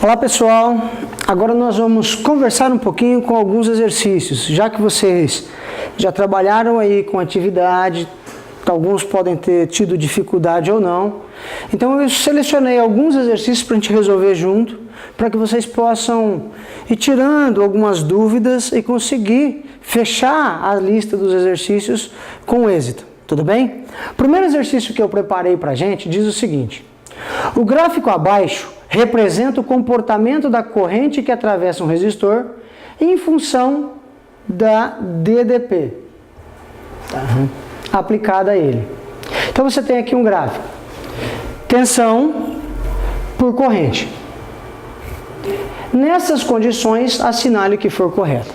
Olá pessoal, agora nós vamos conversar um pouquinho com alguns exercícios, já que vocês já trabalharam aí com atividade, alguns podem ter tido dificuldade ou não, então eu selecionei alguns exercícios para a gente resolver junto, para que vocês possam ir tirando algumas dúvidas e conseguir fechar a lista dos exercícios com êxito, tudo bem? O primeiro exercício que eu preparei para a gente diz o seguinte: o gráfico abaixo representa o comportamento da corrente que atravessa um resistor em função da DDP aplicada a ele. Então você tem aqui um gráfico, tensão por corrente. Nessas condições, assinale o que for correto.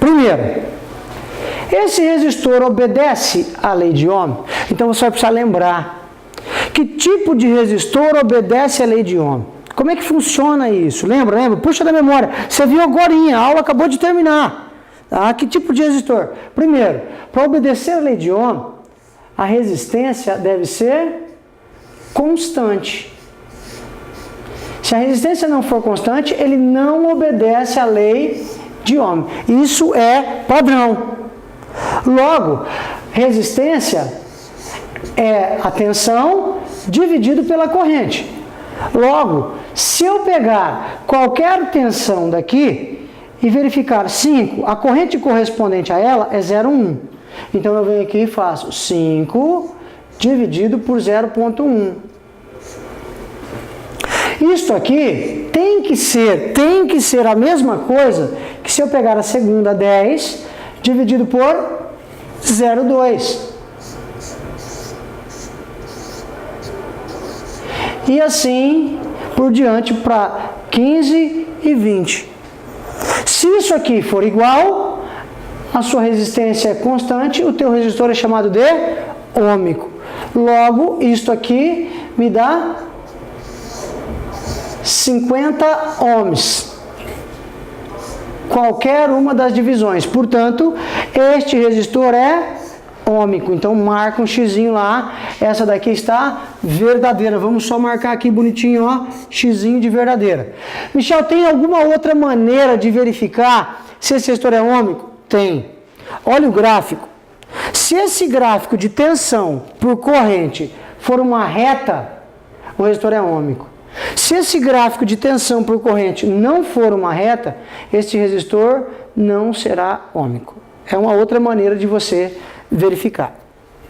Primeiro, esse resistor obedece à lei de Ohm? Então você vai precisar lembrar que tipo de resistor obedece à lei de Ohm. Como é que funciona isso? Lembra? Puxa da memória. Você viu agorinha, a aula acabou de terminar. Que tipo de resistor? Primeiro, para obedecer à lei de Ohm, a resistência deve ser constante. Se a resistência não for constante, ele não obedece à lei de Ohm. Isso é padrão. Logo, resistência é a tensão dividido pela corrente. Logo, se eu pegar qualquer tensão daqui e verificar 5, a corrente correspondente a ela é 0,1. Então eu venho aqui e faço 5 dividido por 0,1. Isto aqui tem que ser a mesma coisa que se eu pegar a segunda 10 dividido por 0,2. E assim por diante para 15 e 20. Se isso aqui for igual, a sua resistência é constante, o teu resistor é chamado de ômico. Logo, isto aqui me dá 50 ohms. Qualquer uma das divisões. Portanto, este resistor é ômico. Então marca um xizinho lá. Essa daqui está verdadeira. Vamos só marcar aqui bonitinho, ó, xizinho de verdadeira. Michel, tem alguma outra maneira de verificar se esse resistor é ômico? Tem. Olha o gráfico. Se esse gráfico de tensão por corrente for uma reta, o resistor é ômico. Se esse gráfico de tensão por corrente não for uma reta, este resistor não será ômico. É uma outra maneira de você verificar.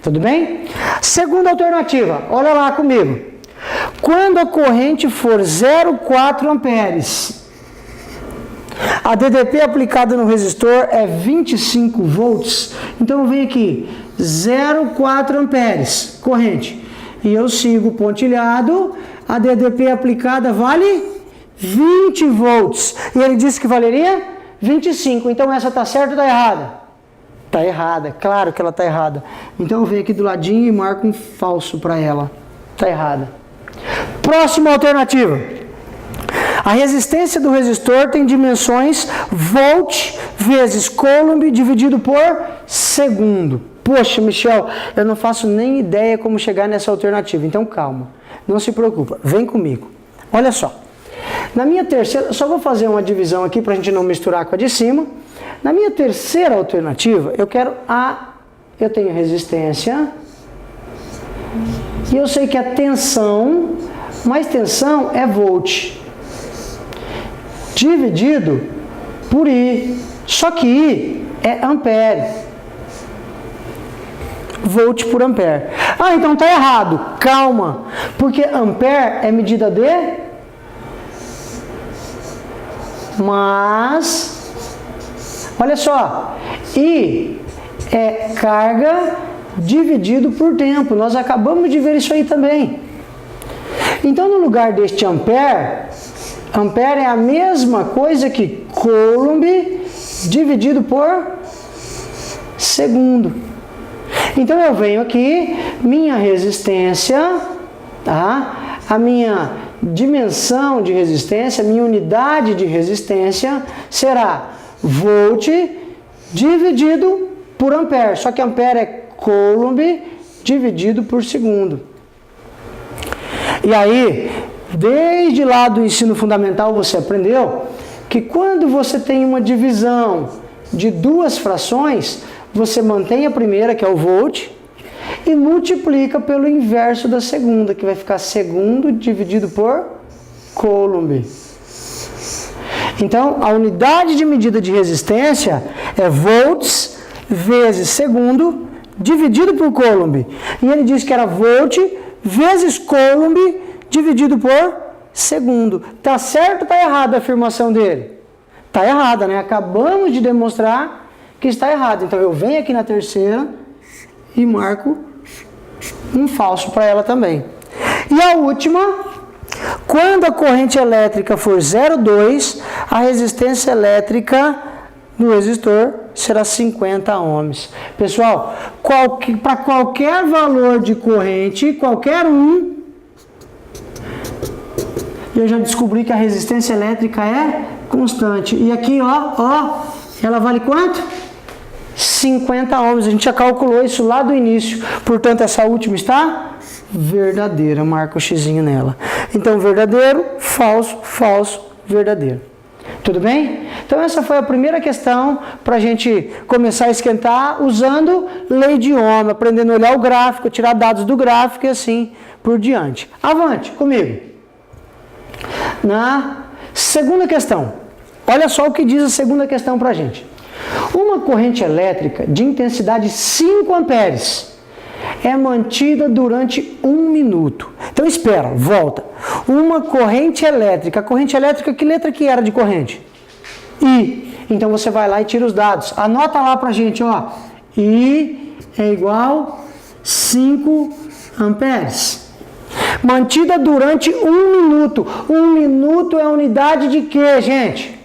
Tudo bem? Segunda alternativa, olha lá comigo. Quando a corrente for 0,4 amperes, a DDP aplicada no resistor é 25 volts. Então eu venho aqui, 0,4 amperes, corrente. E eu sigo pontilhado, a DDP aplicada vale 20 volts. E ele disse que valeria 25. Então essa está certa ou está errada? Está errada, claro que ela está errada. Então eu venho aqui do ladinho e marco um falso para ela. Está errada. Próxima alternativa. A resistência do resistor tem dimensões volt vezes coulomb dividido por segundo. Poxa, Michel, eu não faço nem ideia como chegar nessa alternativa. Então calma, não se preocupa, vem comigo. Olha só. Na minha terceira, só vou fazer uma divisão aqui para a gente não misturar com a de cima. Na minha terceira alternativa, eu tenho resistência e eu sei que a tensão, mais tensão é volt, dividido por I, só que I é ampere, volt por ampere. Então tá errado, calma, porque ampere é medida de mas, olha só, I é carga dividido por tempo. Nós acabamos de ver isso aí também. Então, no lugar deste ampere, ampere é a mesma coisa que coulomb dividido por segundo. Então, eu venho aqui, minha resistência, tá? A minha dimensão de resistência, minha unidade de resistência será volt dividido por ampere. Só que ampere é coulomb dividido por segundo. E aí, Desde lá do ensino fundamental você aprendeu que quando você tem uma divisão de duas frações, você mantém a primeira, que é o volt, e multiplica pelo inverso da segunda, que vai ficar segundo dividido por coulomb. Então, a unidade de medida de resistência é volts vezes segundo dividido por coulomb. E ele disse que era volt vezes coulomb dividido por segundo. Tá certo ou tá errada a afirmação dele? Tá errada, né? Acabamos de demonstrar que está errado. Então, eu venho aqui na terceira e marco um falso para ela também. E a última, quando a corrente elétrica for 0,2, a resistência elétrica do resistor será 50 ohms. Pessoal, para qualquer valor de corrente, qualquer um, eu já descobri que a resistência elétrica é constante. E aqui, ó, ela vale quanto? 50 ohms. A gente já calculou isso lá do início. Portanto, essa última está verdadeira. Marca o xizinho nela. Então, verdadeiro, falso, falso, verdadeiro. Tudo bem? Então, essa foi a primeira questão para a gente começar a esquentar usando lei de Ohm, aprendendo a olhar o gráfico, tirar dados do gráfico e assim por diante. Avante comigo. Na segunda questão, olha só o que diz a segunda questão para a gente. Uma corrente elétrica de intensidade 5 amperes é mantida durante 1 minuto. Então espera, volta. Uma corrente elétrica. A corrente elétrica, que letra que era de corrente? I. Então você vai lá e tira os dados. Anota lá pra gente, ó. I é igual 5 amperes. Mantida durante 1 minuto. 1 minuto é unidade de quê, gente?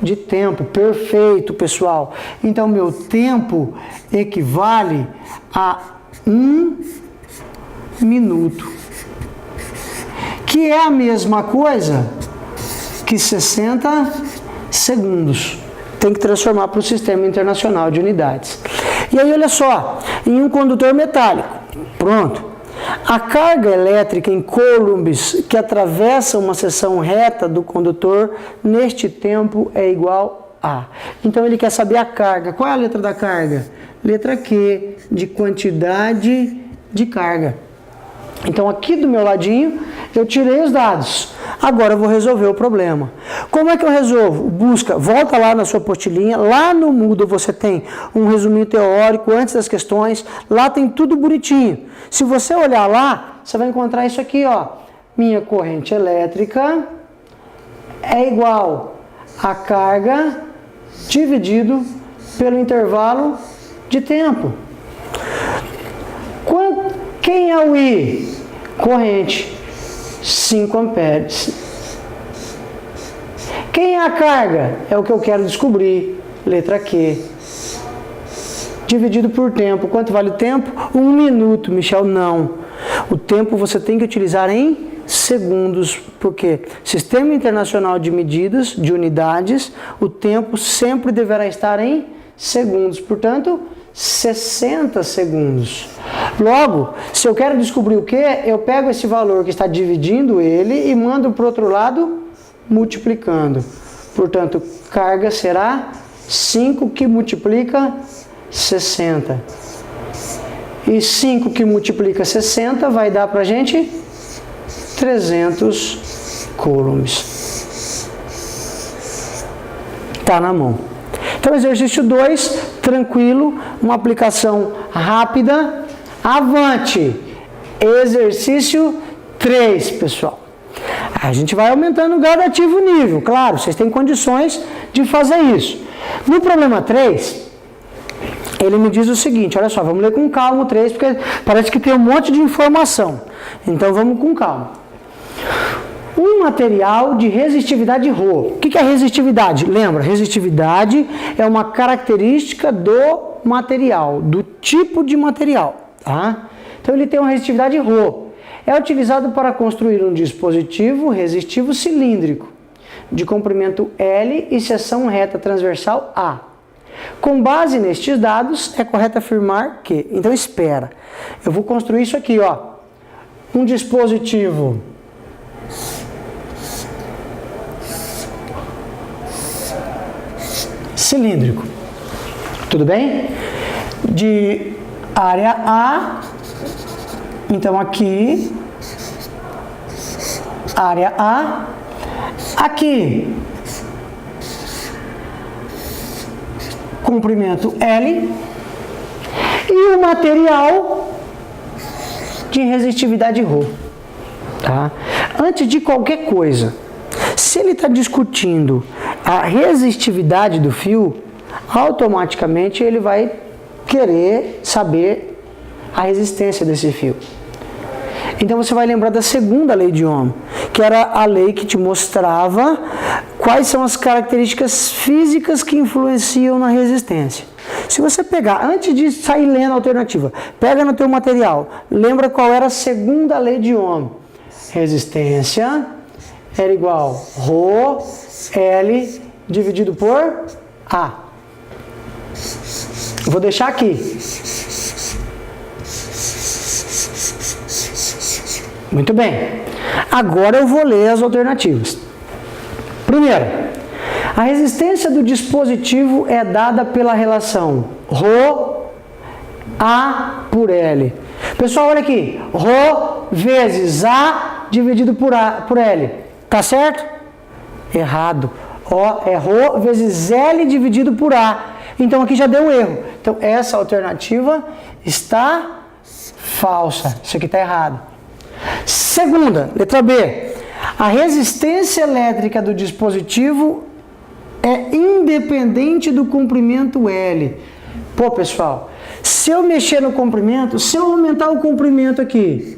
De tempo. Perfeito, pessoal. Então, meu tempo equivale a 1 minuto. Que é a mesma coisa que 60 segundos. Tem que transformar para o Sistema Internacional de Unidades. E aí, olha só. Em um condutor metálico. Pronto. A carga elétrica em coulombs que atravessa uma seção reta do condutor neste tempo é igual a. Então ele quer saber a carga. Qual é a letra da carga? Letra Q, de quantidade de carga. Então aqui do meu ladinho eu tirei os dados. Agora eu vou resolver o problema. Como é que eu resolvo? Busca, volta lá na sua apostilinha, lá no Moodle você tem um resuminho teórico antes das questões, lá tem tudo bonitinho. Se você olhar lá, você vai encontrar isso aqui, ó. Minha corrente elétrica é igual a carga dividido pelo intervalo de tempo. Quem é o I? Corrente. 5 amperes. Quem é a carga? É o que eu quero descobrir. Letra Q. Dividido por tempo. Quanto vale o tempo? 1 minuto, Michel. Não. O tempo você tem que utilizar em segundos, porque Sistema Internacional de Medidas de Unidades, o tempo sempre deverá estar em segundos. Portanto, 60 segundos. Logo, se eu quero descobrir o que, eu pego esse valor que está dividindo ele e mando para o outro lado multiplicando. Portanto, carga será 5 que multiplica 60. E 5 que multiplica 60 vai dar para a gente 300 coulombs. Está na mão. Então, exercício 2, tranquilo, uma aplicação rápida. Avante! Exercício 3, pessoal. A gente vai aumentando gradativo o nível, claro, vocês têm condições de fazer isso. No problema 3, ele me diz o seguinte, olha só, vamos ler com calma o 3, porque parece que tem um monte de informação. Então, vamos com calma. Um material de resistividade ρ. O que é resistividade? Lembra, resistividade é uma característica do material, do tipo de material. Tá? Então ele tem uma resistividade ρ. É utilizado para construir um dispositivo resistivo cilíndrico, de comprimento L e seção reta transversal A. Com base nestes dados, é correto afirmar que... Então espera, eu vou construir isso aqui, ó. Um dispositivo cilíndrico. Tudo bem? De área A, então aqui, área A, aqui, comprimento L, e o material de resistividade ρ. Tá? Antes de qualquer coisa, se ele está discutindo a resistividade do fio, automaticamente ele vai querer saber a resistência desse fio. Então você vai lembrar da segunda lei de Ohm, que era a lei que te mostrava quais são as características físicas que influenciam na resistência. Se você pegar, antes de sair lendo a alternativa, pega no teu material, lembra qual era a segunda lei de Ohm. Resistência era igual ρ L dividido por A. Vou deixar aqui. Muito bem. Agora eu vou ler as alternativas. Primeiro, a resistência do dispositivo é dada pela relação ρ A por L. Pessoal, olha aqui. ρ vezes A dividido por L. Tá certo? Errado. Ó, é ρ vezes L dividido por A. Então aqui já deu um erro. Então essa alternativa está falsa. Isso aqui está errado. Segunda, letra B. A resistência elétrica do dispositivo é independente do comprimento L. Pô, pessoal, se eu mexer no comprimento, se eu aumentar o comprimento aqui,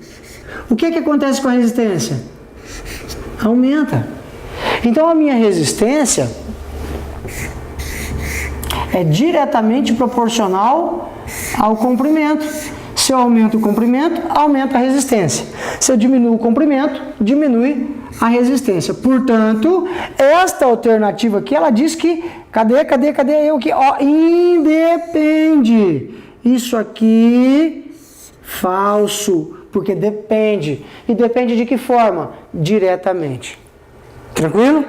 o que acontece com a resistência? Aumenta. Então a minha resistência é diretamente proporcional ao comprimento. Se eu aumento o comprimento, aumenta a resistência. Se eu diminuo o comprimento, diminui a resistência. Portanto, esta alternativa aqui, ela diz que, cadê eu aqui? Ó, independe. Isso aqui, falso, porque depende. E depende de que forma? Diretamente. Tranquilo?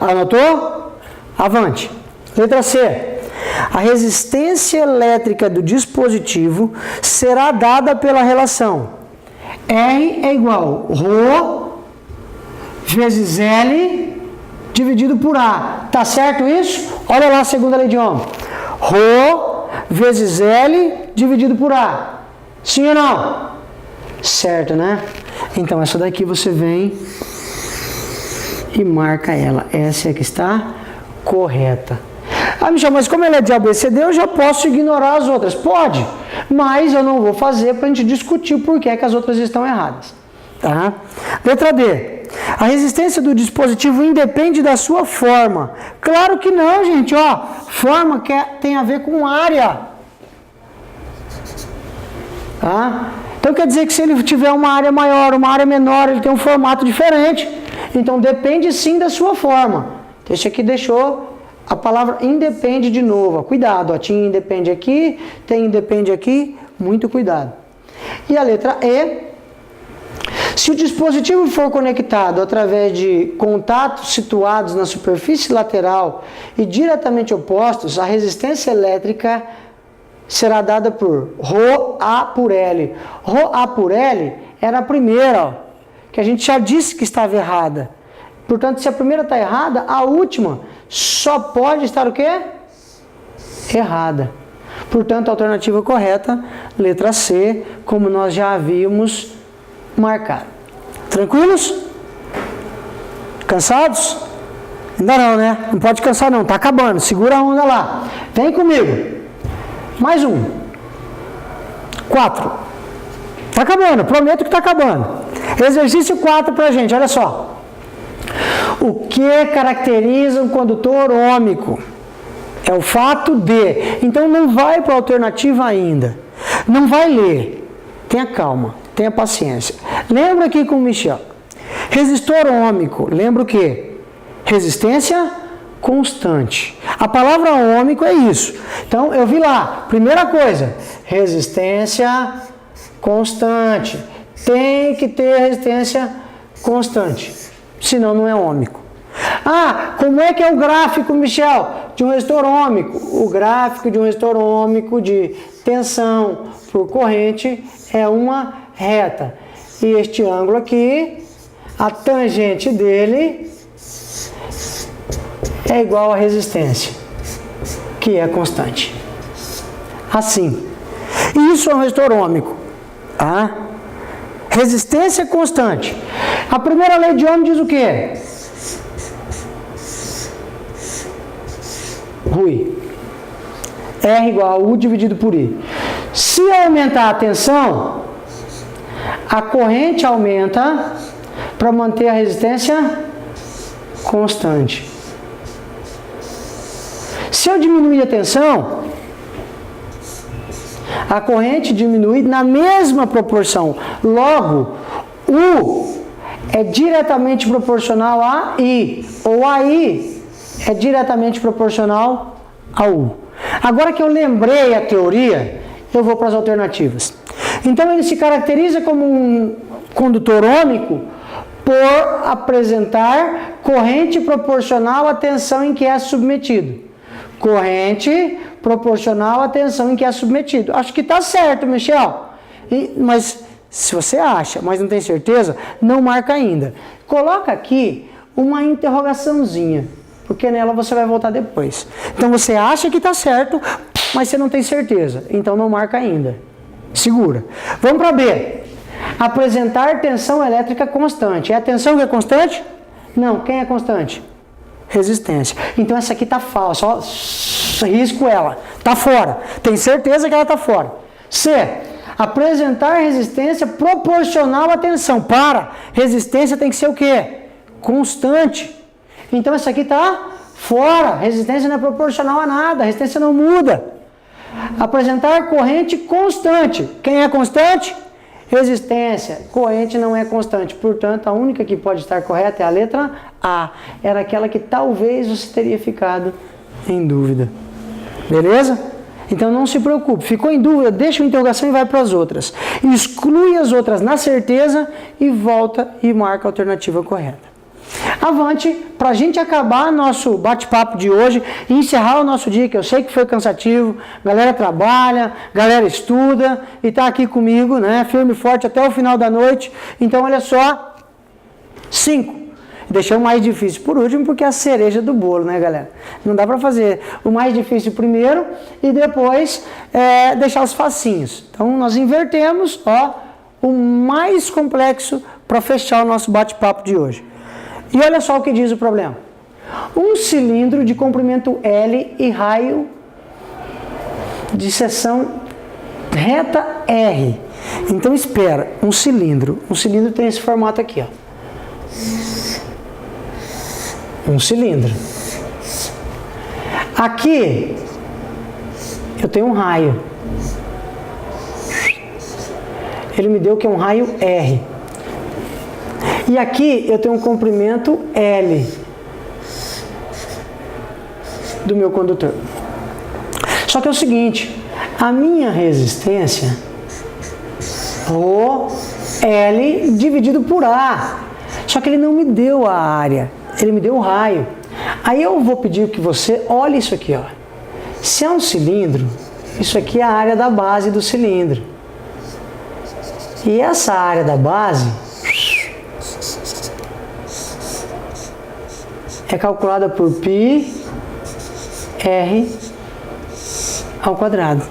Anotou? Avante. Letra C. A resistência elétrica do dispositivo será dada pela relação R é igual a ρ vezes L dividido por A. Tá certo isso? Olha lá a segunda lei de Ohm. ρ vezes L dividido por A. Sim ou não? Certo, né? Então essa daqui você vem e marca ela. Essa é a que está correta. Ah, Michel, mas como ela é de ABCD, eu já posso ignorar as outras. Pode, mas eu não vou fazer para a gente discutir o porquê que as outras estão erradas. Tá? Letra D. A resistência do dispositivo independe da sua forma. Claro que não, gente. Ó, forma tem a ver com área. Tá? Então quer dizer que se ele tiver uma área maior, uma área menor, ele tem um formato diferente. Então depende sim da sua forma. Esse aqui deixou a palavra independe de novo. Cuidado, ó, tinha independe aqui, tem independe aqui, muito cuidado. E a letra E. Se o dispositivo for conectado através de contatos situados na superfície lateral e diretamente opostos, a resistência elétrica será dada por ρ A por L. ρ A por L era a primeira, ó, que a gente já disse que estava errada. Portanto, se a primeira está errada, a última só pode estar o quê? Errada. Portanto, a alternativa correta, letra C, como nós já havíamos marcado. Tranquilos? Cansados? Ainda não, né? Não pode cansar não, tá acabando. Segura a onda lá. Vem comigo. Mais um. 4. Tá acabando, prometo que tá acabando. Exercício 4 pra gente, olha só. O que caracteriza um condutor ômico? É o fato de. Então não vai para a alternativa ainda. Não vai ler. Tenha calma, tenha paciência. Lembra aqui com o Michel. Resistor ômico, lembra o quê? Resistência constante. A palavra ômico é isso. Então eu vi lá, primeira coisa, resistência constante. Tem que ter resistência constante. Senão não é ômico. Ah, como é que é o gráfico, Michel? de um resistor ôhmico. O gráfico de um resistor ôhmico de tensão por corrente é uma reta. E este ângulo aqui, a tangente dele é igual à resistência, que é constante. Assim. Isso é um resistor ôhmico. Tá? Resistência constante. A primeira lei de Ohm diz o quê? Rui. R igual a U dividido por I. Se aumentar a tensão, a corrente aumenta para manter a resistência constante. Se eu diminuir a tensão, a corrente diminui na mesma proporção. Logo, U é diretamente proporcional a I, ou a I é diretamente proporcional a U. Agora que eu lembrei a teoria, eu vou para as alternativas. Então ele se caracteriza como um condutor ôhmico por apresentar corrente proporcional à tensão em que é submetido. Corrente proporcional à tensão em que é submetido. Acho que está certo, Michel. Mas se você acha, mas não tem certeza, não marca ainda. Coloca aqui uma interrogaçãozinha, porque nela você vai voltar depois. Então você acha que está certo, mas você não tem certeza. Então não marca ainda. Segura. Vamos para B. Apresentar tensão elétrica constante. É a tensão que é constante? Não. Quem é constante? Resistência. Então essa aqui está falsa. Só risco ela. Está fora. Tem certeza que ela está fora. C. Apresentar resistência proporcional à tensão. Para. Resistência tem que ser o quê? Constante. Então essa aqui está fora. Resistência não é proporcional a nada. Resistência não muda. Apresentar corrente constante. Quem é constante? Resistência. Corrente não é constante. Portanto, a única que pode estar correta é a letra A. Era aquela que talvez você teria ficado em dúvida. Beleza? Então não se preocupe. Ficou em dúvida, deixa a interrogação e vai para as outras. Exclui as outras na certeza e volta e marca a alternativa correta. Avante, para a gente acabar nosso bate-papo de hoje e encerrar o nosso dia, que eu sei que foi cansativo, galera trabalha, galera estuda e está aqui comigo, né, firme e forte até o final da noite. Então, olha só, 5. Deixei o mais difícil por último, porque é a cereja do bolo, né, galera? Não dá para fazer o mais difícil primeiro e depois deixar os facinhos. Então, nós invertemos, ó, o mais complexo para fechar o nosso bate-papo de hoje. E olha só o que diz o problema. Um cilindro de comprimento L e raio de seção reta R. Então espera, um cilindro tem esse formato aqui, ó. Um cilindro. Aqui eu tenho um raio. Ele me deu que é um raio R. E aqui eu tenho um comprimento L do meu condutor. Só que é o seguinte, a minha resistência, Rho L dividido por A. Só que ele não me deu a área, ele me deu o raio. Aí eu vou pedir que você olhe isso aqui, ó. Se é um cilindro, isso aqui é a área da base do cilindro. E essa área da base é calculada por πr ao quadrado.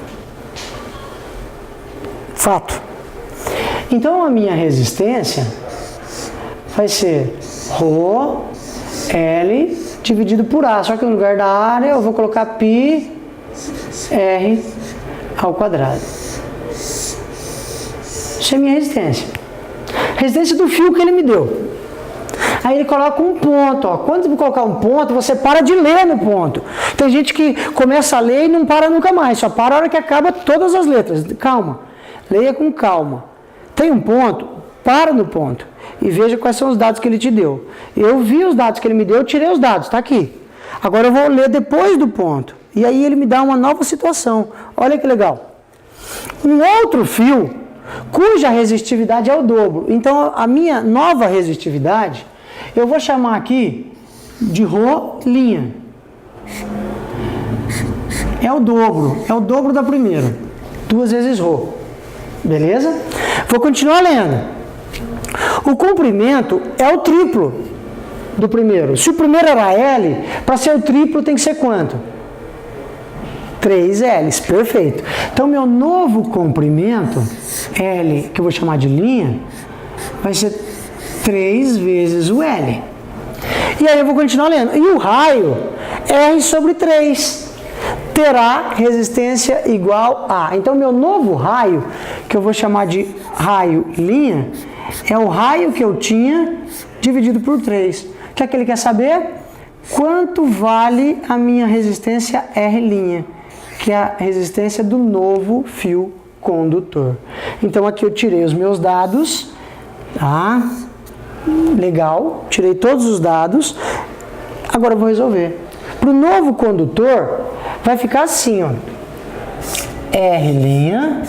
Fato. Então a minha resistência vai ser Rho L dividido por A. Só que no lugar da área eu vou colocar πr ao quadrado. Isso é minha resistência. Resistência do fio que ele me deu. Aí ele coloca um ponto, ó. Quando você colocar um ponto, você para de ler no ponto. Tem gente que começa a ler e não para nunca mais, só para a hora que acaba todas as letras. Calma, leia com calma. Tem um ponto, para no ponto e veja quais são os dados que ele te deu. Eu vi os dados que ele me deu, eu tirei os dados, está aqui. Agora eu vou ler depois do ponto. E aí ele me dá uma nova situação. Olha que legal. Um outro fio, cuja resistividade é o dobro. Então a minha nova resistividade, eu vou chamar aqui de Rho linha. é o dobro da primeira. 2 vezes ρ. Beleza? Vou continuar lendo. O comprimento é o triplo do primeiro. Se o primeiro era L, para ser o triplo tem que ser quanto? 3 L's, perfeito. Então, meu novo comprimento, L, que eu vou chamar de linha, vai ser 3 vezes o L. E aí eu vou continuar lendo. E o raio, R sobre 3, terá resistência igual a... Então, meu novo raio, que eu vou chamar de raio linha, é o raio que eu tinha dividido por 3. O que é que ele quer saber? Quanto vale a minha resistência R', que é a resistência do novo fio condutor. Então, aqui eu tirei os meus dados, tá? Legal, tirei todos os dados. Agora eu vou resolver. Para o novo condutor, vai ficar assim, ó. R'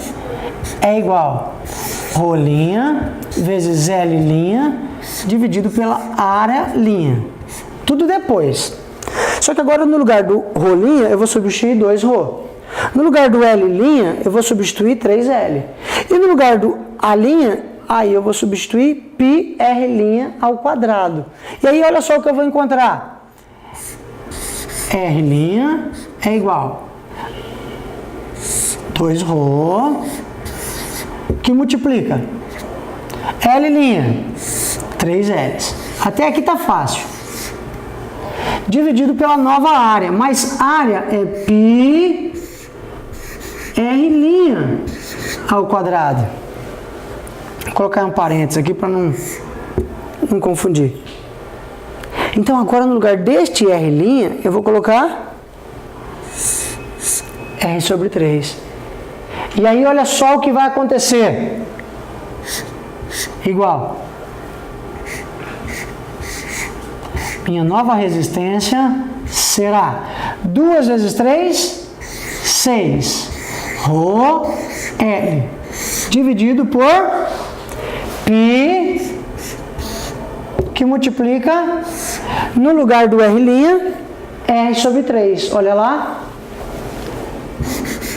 é igual ρ' vezes L' dividido pela área linha. Tudo depois. Só que agora no lugar do ρ' eu vou substituir 2ρ. No lugar do L', eu vou substituir 3L. E no lugar do A', aí eu vou substituir πr' ao quadrado. E aí olha só o que eu vou encontrar. R' é igual 2ρ que multiplica L', 3L. Até aqui tá fácil. Dividido pela nova área, mas área é πr' ao quadrado. Vou colocar um parênteses aqui para não confundir. Então agora no lugar deste R', eu vou colocar R sobre 3. E aí olha só o que vai acontecer. Igual. Minha nova resistência será 2 vezes 3, 6 ρ' dividido por π, que multiplica no lugar do R', R sobre 3. Olha lá.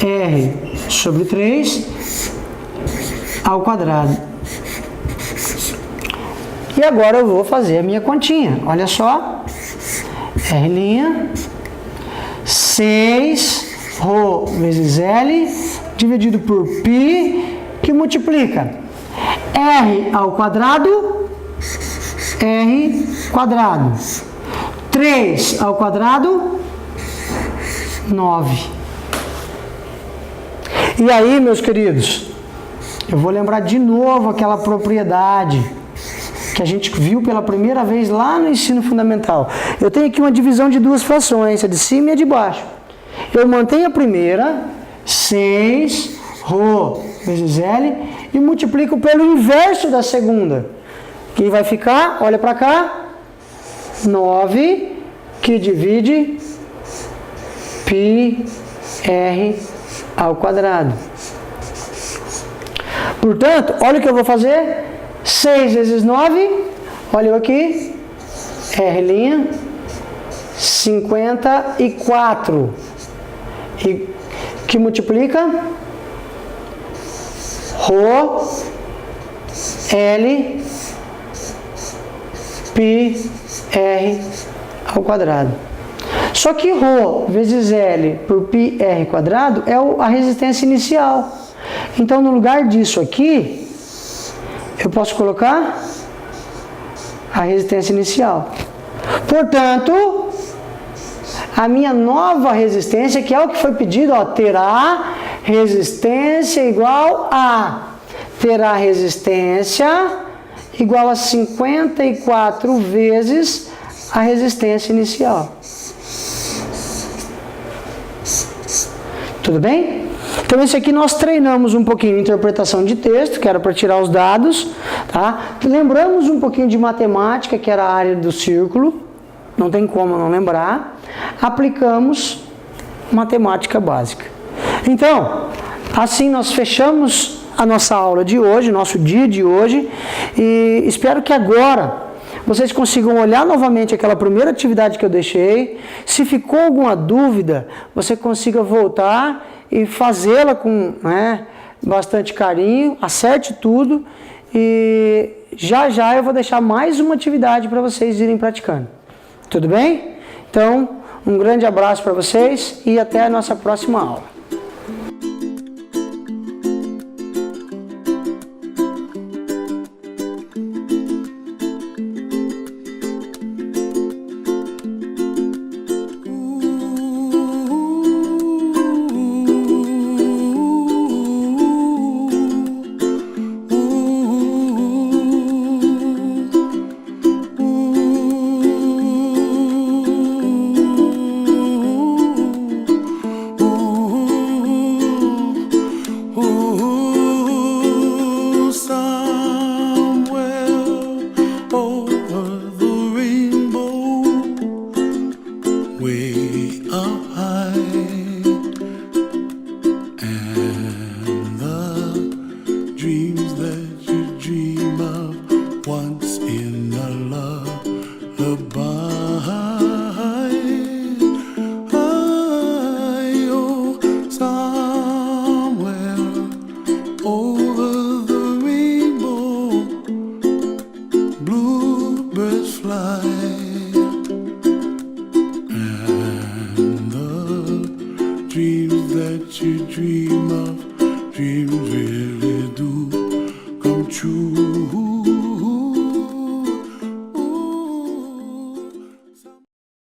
R sobre 3 ao quadrado. E agora eu vou fazer a minha continha. Olha só. R', 6 ρ vezes L dividido por π, que multiplica R ao quadrado, R quadrado. 3 ao quadrado, 9. E aí, meus queridos, eu vou lembrar de novo aquela propriedade que a gente viu pela primeira vez lá no ensino fundamental. Eu tenho aqui uma divisão de duas frações, a de cima e a de baixo. Eu mantenho a primeira, 6 ρ vezes L, e multiplico pelo inverso da segunda, que vai ficar, olha para cá, 9, que divide πr ao quadrado. Portanto, olha o que eu vou fazer. 6 vezes 9, olha eu aqui, R', 54, e que multiplica ρ, L, πr ao quadrado. Só que ρ vezes L por πr quadrado é a resistência inicial. Então, no lugar disso aqui, eu posso colocar a resistência inicial. Portanto, a minha nova resistência, que é o que foi pedido, ó, terá resistência igual a... Terá resistência igual a 54 vezes a resistência inicial. Tudo bem? Então, esse aqui nós treinamos um pouquinho de interpretação de texto, que era para tirar os dados, tá? Lembramos um pouquinho de matemática, que era a área do círculo, não tem como não lembrar. Aplicamos matemática básica. Então, assim nós fechamos a nossa aula de hoje, nosso dia de hoje, e espero que agora vocês consigam olhar novamente aquela primeira atividade que eu deixei. Se ficou alguma dúvida, você consiga voltar e fazê-la com, né, bastante carinho, acerte tudo e já já eu vou deixar mais uma atividade para vocês irem praticando. Tudo bem? Então, um grande abraço para vocês e até a nossa próxima aula. Dreams that you dream of, dreams really do come true.